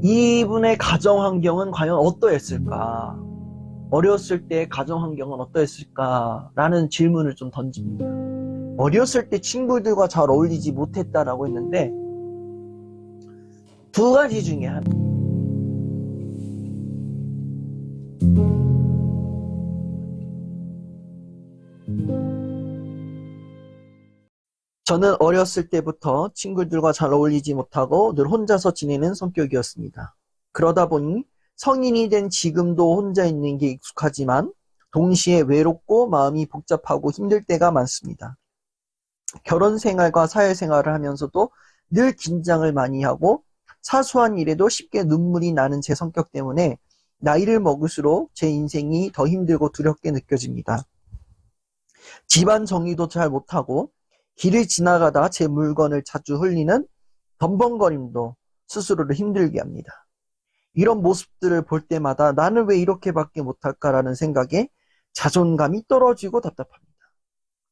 이분의 가정 환경은 과연 어떠했을까? 어렸을 때 가정 환경은 어떠했을까라는 질문을 좀 던집니다. 어렸을 때 친구들과 잘 어울리지 못했다라고 했는데 두 가지 중에 하나. 저는 어렸을 때부터 친구들과 잘 어울리지 못하고 늘 혼자서 지내는 성격이었습니다. 그러다 보니 성인이 된 지금도 혼자 있는 게 익숙하지만 동시에 외롭고 마음이 복잡하고 힘들 때가 많습니다. 결혼 생활과 사회생활을 하면서도 늘 긴장을 많이 하고 사소한 일에도 쉽게 눈물이 나는 제 성격 때문에 나이를 먹을수록 제 인생이 더 힘들고 두렵게 느껴집니다. 집안 정리도 잘 못하고 길을 지나가다 제 물건을 자주 흘리는 덤벙거림도 스스로를 힘들게 합니다. 이런 모습들을 볼 때마다 나는 왜 이렇게밖에 못할까라는 생각에 자존감이 떨어지고 답답합니다.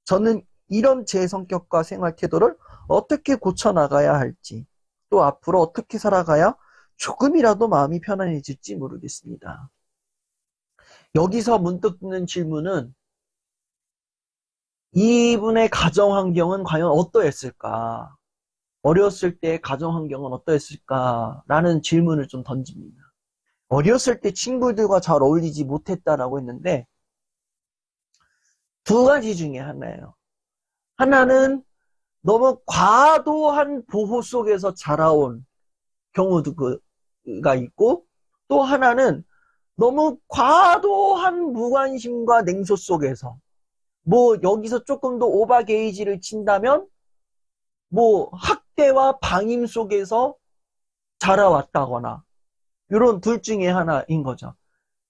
저는 이런 제 성격과 생활 태도를 어떻게 고쳐나가야 할지, 또 앞으로 어떻게 살아가야 조금이라도 마음이 편안해질지 모르겠습니다. 여기서 문득 드는 질문은 이분의 가정 환경은 과연 어떠했을까? 어렸을 때 가정 환경은 어떠했을까라는 질문을 좀 던집니다. 어렸을 때 친구들과 잘 어울리지 못했다라고 했는데 두 가지 중에 하나예요. 하나는 너무 과도한 보호 속에서 자라온 경우가 있고, 또 하나는 너무 과도한 무관심과 냉소 속에서, 뭐 여기서 조금 더 오바 게이지를 친다면 뭐 학대와 방임 속에서 자라왔다거나 이런 둘 중에 하나인 거죠.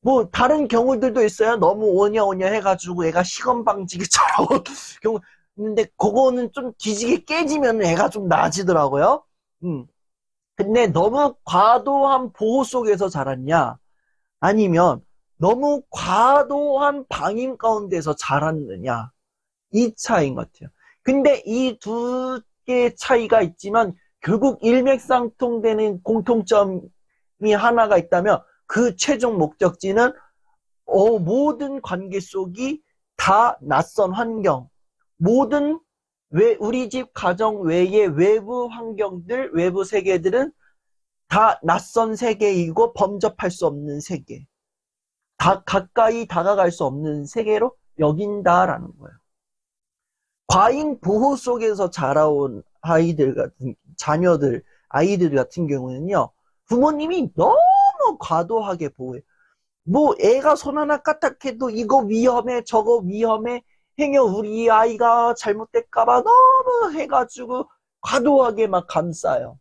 뭐 다른 경우들도 있어요. 너무 오냐오냐 해가지고 애가 시건방지게 자라온 경우. 근데 그거는 좀 기지개 깨지면 애가 좀 나아지더라고요. 근데 너무 과도한 보호 속에서 자랐냐, 아니면 너무 과도한 방임 가운데서 자랐느냐, 이 차이인 것 같아요. 근데 이 두 개의 차이가 있지만 결국 일맥상통되는 공통점이 하나가 있다면 그 최종 목적지는 모든 관계 속이 다 낯선 환경, 모든 우리 집 가정 외의 외부 환경들, 외부 세계들은 다 낯선 세계이고 범접할 수 없는 세계, 가까이 다가갈 수 없는 세계로 여긴다라는 거예요. 과잉 보호 속에서 자라온 아이들 같은 경우는요, 부모님이 너무 과도하게 보호해. 뭐 애가 손 하나 까딱해도 이거 위험해, 저거 위험해, 행여 우리 아이가 잘못될까봐 너무 해가지고 과도하게 막 감싸요.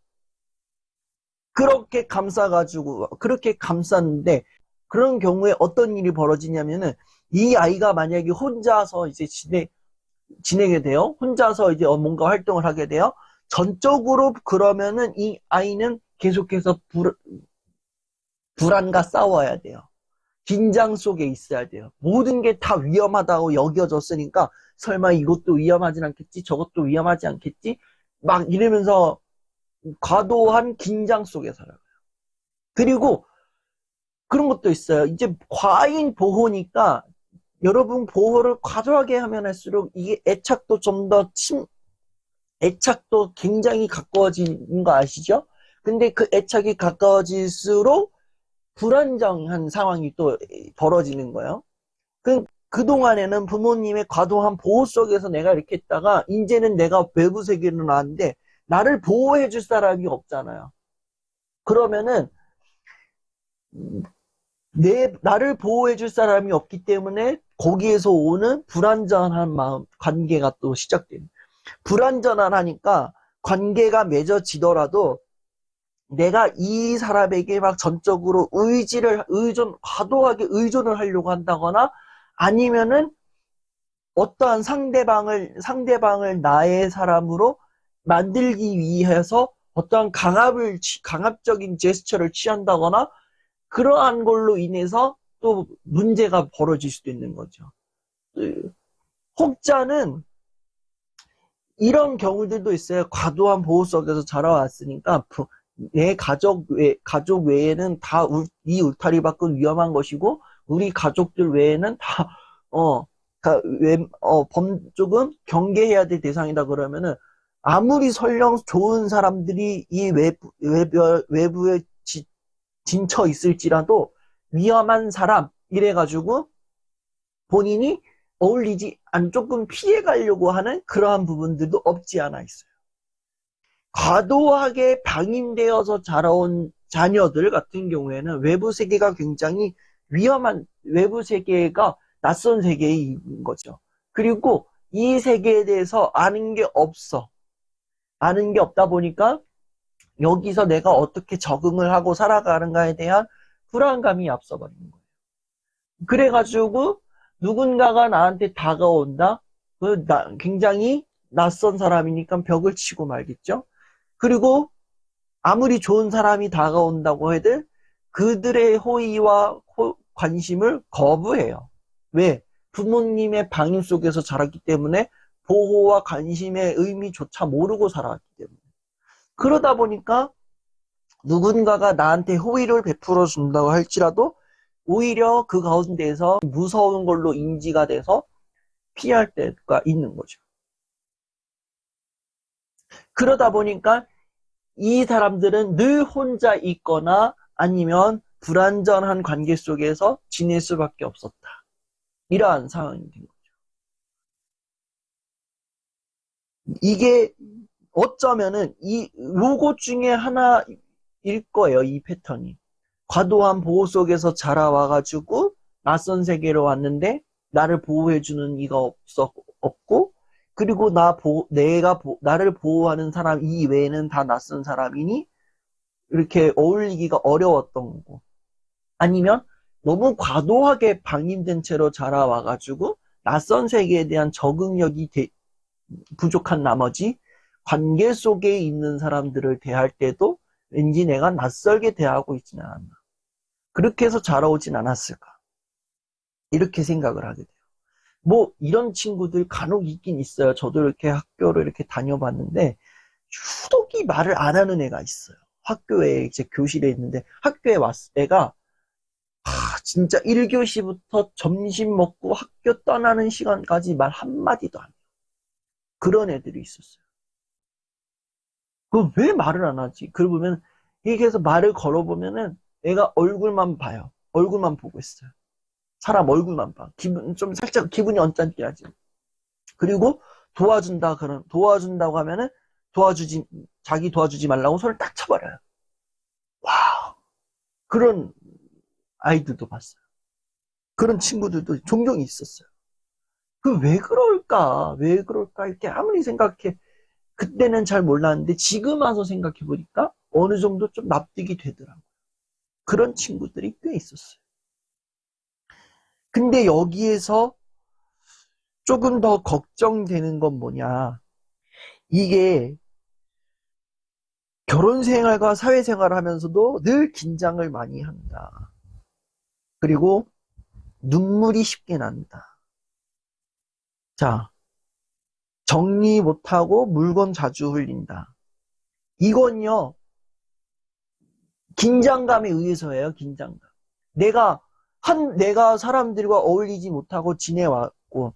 그렇게 감쌌는데, 그런 경우에 어떤 일이 벌어지냐면은, 이 아이가 만약에 혼자서 이제 지내게 돼요. 혼자서 이제 뭔가 활동을 하게 돼요. 전적으로 그러면은 이 아이는 계속해서 불안과 싸워야 돼요. 긴장 속에 있어야 돼요. 모든 게 다 위험하다고 여겨졌으니까 설마 이것도 위험하진 않겠지? 저것도 위험하지 않겠지? 막 이러면서 과도한 긴장 속에 살아요. 그리고 그런 것도 있어요. 이제 과잉 보호니까 여러분 보호를 과도하게 하면 할수록 이게 애착도 굉장히 가까워지는 거 아시죠? 근데 그 애착이 가까워질수록 불안정한 상황이 또 벌어지는 거예요. 그동안에는 부모님의 과도한 보호 속에서 내가 이렇게 했다가 이제는 내가 외부 세계로 나왔는데 나를 보호해 줄 사람이 없잖아요. 그러면은 나를 보호해 줄 사람이 없기 때문에 거기에서 오는 불안전한 마음, 관계가 또 시작돼요. 불안전하니까 관계가 맺어지더라도 내가 이 사람에게 막 전적으로 과도하게 의존을 하려고 한다거나, 아니면은 어떠한 상대방을 나의 사람으로 만들기 위해서 어떠한 강압적인 제스처를 취한다거나, 그러한 걸로 인해서 또 문제가 벌어질 수도 있는 거죠. 혹자는 이런 경우들도 있어요. 과도한 보호 속에서 자라왔으니까 내 가족 외에는 다 이 울타리 밖은 위험한 것이고, 우리 가족들 외에는 다, 조금 경계해야 될 대상이다 그러면은, 아무리 설령 좋은 사람들이 이 외부에 진쳐 있을지라도 위험한 사람, 이래가지고 본인이 조금 피해가려고 하는 그러한 부분들도 없지 않아 있어요. 과도하게 방임되어서 자라온 자녀들 같은 경우에는 외부 세계가 굉장히 외부 세계가 낯선 세계인 거죠. 그리고 이 세계에 대해서 아는 게 없어. 아는 게 없다 보니까 여기서 내가 어떻게 적응을 하고 살아가는가에 대한 불안감이 앞서버리는 거예요. 그래가지고 누군가가 나한테 다가온다? 굉장히 낯선 사람이니까 벽을 치고 말겠죠? 그리고 아무리 좋은 사람이 다가온다고 해도 그들의 호의와 관심을 거부해요. 왜? 부모님의 방임 속에서 자랐기 때문에 보호와 관심의 의미조차 모르고 살아왔기 때문에. 그러다 보니까 누군가가 나한테 호의를 베풀어 준다고 할지라도 오히려 그 가운데에서 무서운 걸로 인지가 돼서 피할 때가 있는 거죠. 그러다 보니까 이 사람들은 늘 혼자 있거나 아니면 불안전한 관계 속에서 지낼 수밖에 없었다. 이러한 상황이 된 거죠. 이게 어쩌면은 요것 중에 하나일 거예요. 이 패턴이. 과도한 보호 속에서 자라와가지고 낯선 세계로 왔는데 나를 보호해주는 이가 없고, 그리고 나를 보호하는 사람 이외에는 다 낯선 사람이니 이렇게 어울리기가 어려웠던 거고, 아니면 너무 과도하게 방임된 채로 자라와가지고 낯선 세계에 대한 적응력이 부족한 나머지 관계 속에 있는 사람들을 대할 때도 왠지 내가 낯설게 대하고 있지는 않았나. 그렇게 해서 자라오진 않았을까. 이렇게 생각을 하게 돼요. 뭐 이런 친구들 간혹 있긴 있어요. 저도 이렇게 학교를 이렇게 다녀봤는데 유독이 말을 안 하는 애가 있어요. 학교에 이제 교실에 있는데 학교에 애가 진짜 1교시부터 점심 먹고 학교 떠나는 시간까지 말 한마디도 안 해요. 그런 애들이 있었어요. 그 왜 말을 안 하지? 그러면 이렇게 해서 말을 걸어보면은 애가 얼굴만 봐요. 얼굴만 보고 있어요. 사람 얼굴만 봐. 살짝 기분이 언짢게 하지. 그리고 도와준다고 하면은 자기 도와주지 말라고 손을 딱 쳐버려요. 와, 그런 아이들도 봤어요. 그런 친구들도 종종 있었어요. 왜 그럴까? 이렇게 아무리 생각해. 그때는 잘 몰랐는데 지금 와서 생각해 보니까 어느 정도 좀 납득이 되더라고요. 그런 친구들이 꽤 있었어요. 근데 여기에서 조금 더 걱정되는 건 뭐냐. 이게 결혼 생활과 사회 생활을 하면서도 늘 긴장을 많이 한다. 그리고 눈물이 쉽게 난다. 자, 정리 못하고 물건 자주 흘린다. 이건요, 긴장감에 의해서예요, 긴장감. 내가 사람들과 어울리지 못하고 지내왔고,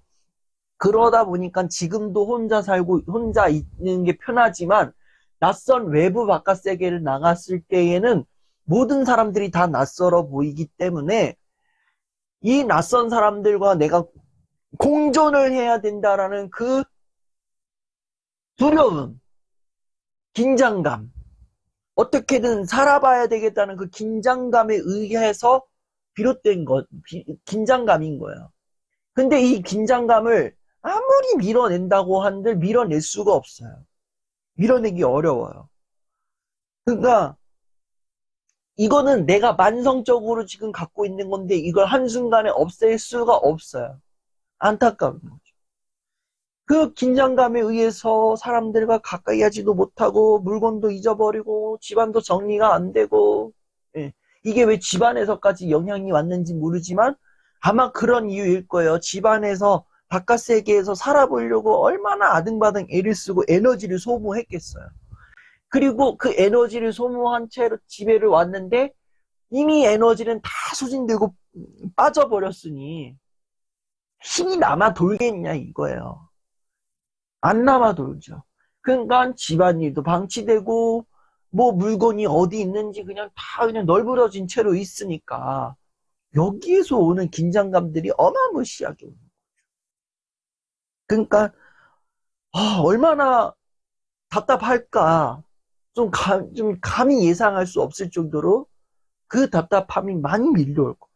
그러다 보니까 지금도 혼자 살고, 혼자 있는 게 편하지만, 낯선 외부 바깥 세계를 나갔을 때에는 모든 사람들이 다 낯설어 보이기 때문에, 이 낯선 사람들과 내가 공존을 해야 된다라는 그 두려움, 긴장감, 어떻게든 살아봐야 되겠다는 그 긴장감에 의해서 비롯된 긴장감인 거예요. 근데 이 긴장감을 아무리 밀어낸다고 한들 밀어낼 수가 없어요. 밀어내기 어려워요. 그러니까 이거는 내가 만성적으로 지금 갖고 있는 건데 이걸 한순간에 없앨 수가 없어요. 안타까운 거죠. 그 긴장감에 의해서 사람들과 가까이 하지도 못하고 물건도 잊어버리고 집안도 정리가 안 되고, 이게 왜 집안에서까지 영향이 왔는지 모르지만 아마 그런 이유일 거예요. 집안에서 바깥 세계에서 살아보려고 얼마나 아등바등 애를 쓰고 에너지를 소모했겠어요. 그리고 그 에너지를 소모한 채로 집에를 왔는데 이미 에너지는 다 소진되고 빠져버렸으니 힘이 남아 돌겠냐 이거예요. 안 남아 돌죠. 그러니까 집안일도 방치되고 뭐 물건이 어디 있는지 그냥 다 그냥 널브러진 채로 있으니까 여기에서 오는 긴장감들이 어마무시하게 오는 거예요. 그러니까 얼마나 답답할까 좀 감히 예상할 수 없을 정도로 그 답답함이 많이 밀려올 거예요.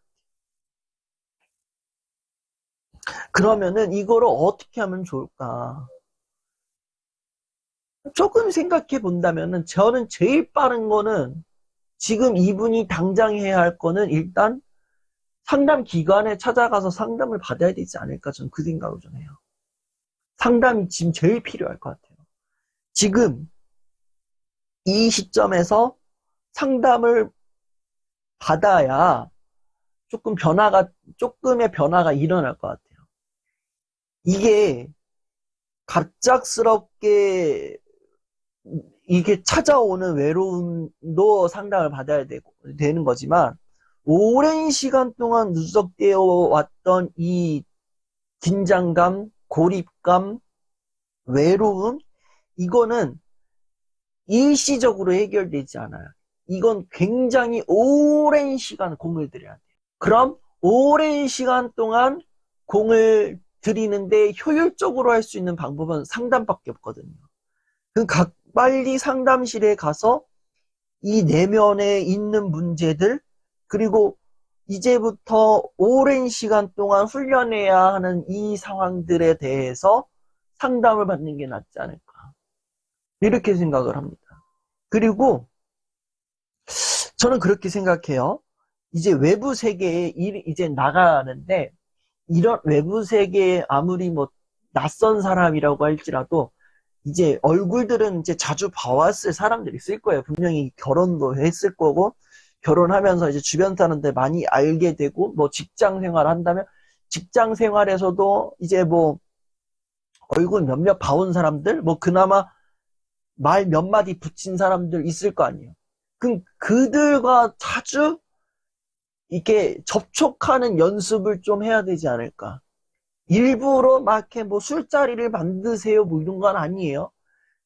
그러면은 이거를 어떻게 하면 좋을까? 조금 생각해 본다면은 저는 제일 빠른 거는 지금 이분이 당장 해야 할 거는 일단 상담 기관에 찾아가서 상담을 받아야 되지 않을까 저는 그 생각을 좀 해요. 상담이 지금 제일 필요할 것 같아요. 지금 이 시점에서 상담을 받아야 조금의 변화가 일어날 것 같아요. 이게 갑작스럽게 이게 찾아오는 외로움도 상담을 받아야 되는 거지만 오랜 시간 동안 누적되어 왔던 이 긴장감, 고립감, 외로움 이거는 일시적으로 해결되지 않아요. 이건 굉장히 오랜 시간 공을 들여야 돼요. 그럼 오랜 시간 동안 공을 들이는데 효율적으로 할 수 있는 방법은 상담밖에 없거든요. 빨리 상담실에 가서 이 내면에 있는 문제들 그리고 이제부터 오랜 시간 동안 훈련해야 하는 이 상황들에 대해서 상담을 받는 게 낫지 않을까 이렇게 생각을 합니다. 그리고 저는 그렇게 생각해요. 이제 외부 세계에 이제 나가는데 이런 외부 세계에 아무리 뭐 낯선 사람이라고 할지라도 이제 얼굴들은 이제 자주 봐왔을 사람들이 있을 거예요. 분명히 결혼도 했을 거고 결혼하면서 이제 주변 사람들 많이 알게 되고 뭐 직장 생활 한다면 직장 생활에서도 이제 뭐 얼굴 몇몇 봐온 사람들 뭐 그나마 말 몇 마디 붙인 사람들 있을 거 아니에요. 그럼 그들과 자주 이렇게 접촉하는 연습을 좀 해야 되지 않을까. 일부러 막 이렇게 뭐 술자리를 만드세요 뭐 이런 건 아니에요.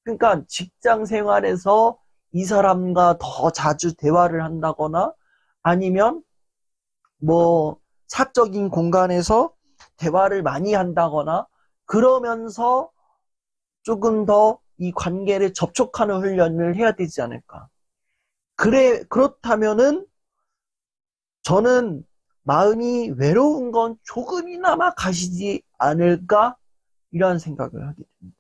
그러니까 직장 생활에서 이 사람과 더 자주 대화를 한다거나 아니면 뭐 사적인 공간에서 대화를 많이 한다거나 그러면서 조금 더 이 관계를 접촉하는 훈련을 해야 되지 않을까. 그렇다면은 저는 마음이 외로운 건 조금이나마 가시지 않을까 이런 생각을 하게 됩니다.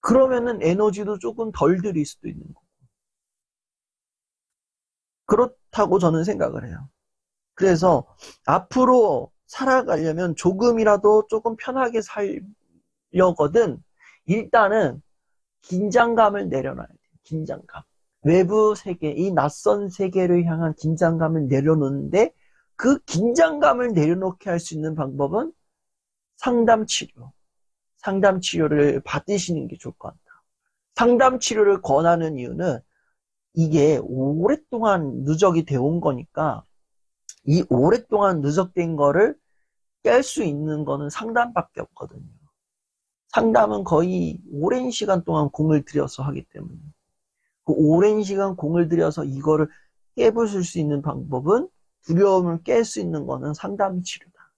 그러면은 에너지도 조금 덜 들일 수도 있는 거고. 그렇다고 저는 생각을 해요. 그래서 앞으로 살아가려면 조금이라도 조금 편하게 살려거든 일단은 긴장감을 내려놔야 돼요. 긴장감. 외부 세계, 이 낯선 세계를 향한 긴장감을 내려놓는데 그 긴장감을 내려놓게 할 수 있는 방법은 상담 치료. 상담 치료를 받으시는 게 좋을 것 같다. 상담 치료를 권하는 이유는 이게 오랫동안 누적이 되어 온 거니까 이 오랫동안 누적된 거를 깰 수 있는 거는 상담밖에 없거든요. 상담은 거의 오랜 시간 동안 공을 들여서 하기 때문에 그 오랜 시간 공을 들여서 이거를 깨부술 수 있는 방법은 두려움을 깰 수 있는 거는 상담 치료다.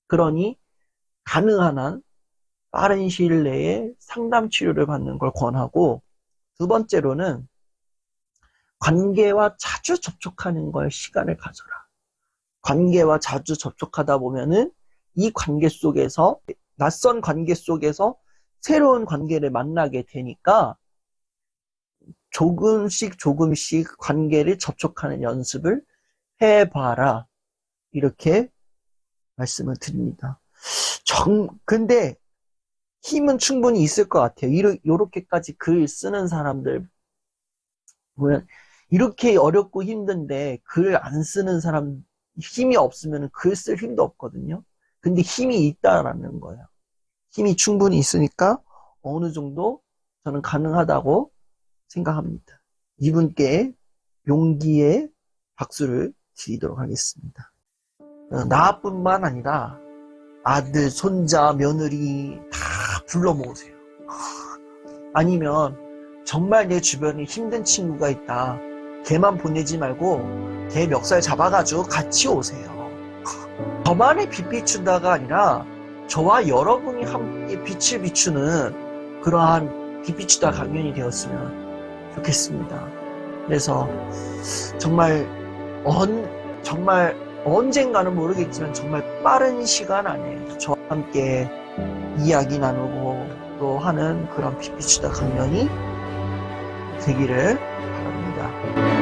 그러니 가능한 한 빠른 시일 내에 상담 치료를 받는 걸 권하고 두 번째로는 관계와 자주 접촉하는 걸 시간을 가져라. 관계와 자주 접촉하다 보면은 이 관계 속에서 낯선 관계 속에서 새로운 관계를 만나게 되니까 조금씩 관계를 접촉하는 연습을 해봐라. 이렇게 말씀을 드립니다. 근데 힘은 충분히 있을 것 같아요. 이렇게까지 글 쓰는 사람들 보면 이렇게 어렵고 힘든데 글 안 쓰는 사람 힘이 없으면 글 쓸 힘도 없거든요. 근데 힘이 있다라는 거예요. 힘이 충분히 있으니까 어느 정도 저는 가능하다고 생각합니다. 이분께 용기의 박수를 드리도록 하겠습니다. 나뿐만 아니라 아들, 손자, 며느리 다 불러 모으세요. 아니면 정말 내 주변에 힘든 친구가 있다. 걔만 보내지 말고 걔 멱살 잡아가지고 같이 오세요. 저만의 빛 비춘다가 아니라 저와 여러분이 함께 빛을 비추는 그러한 빛 비추다 강연이 되었으면 좋겠습니다. 그래서 정말 언젠가는 모르겠지만 정말 빠른 시간 안에 저와 함께 이야기 나누고 또 하는 그런 빛 비추다 강연이 되기를 바랍니다.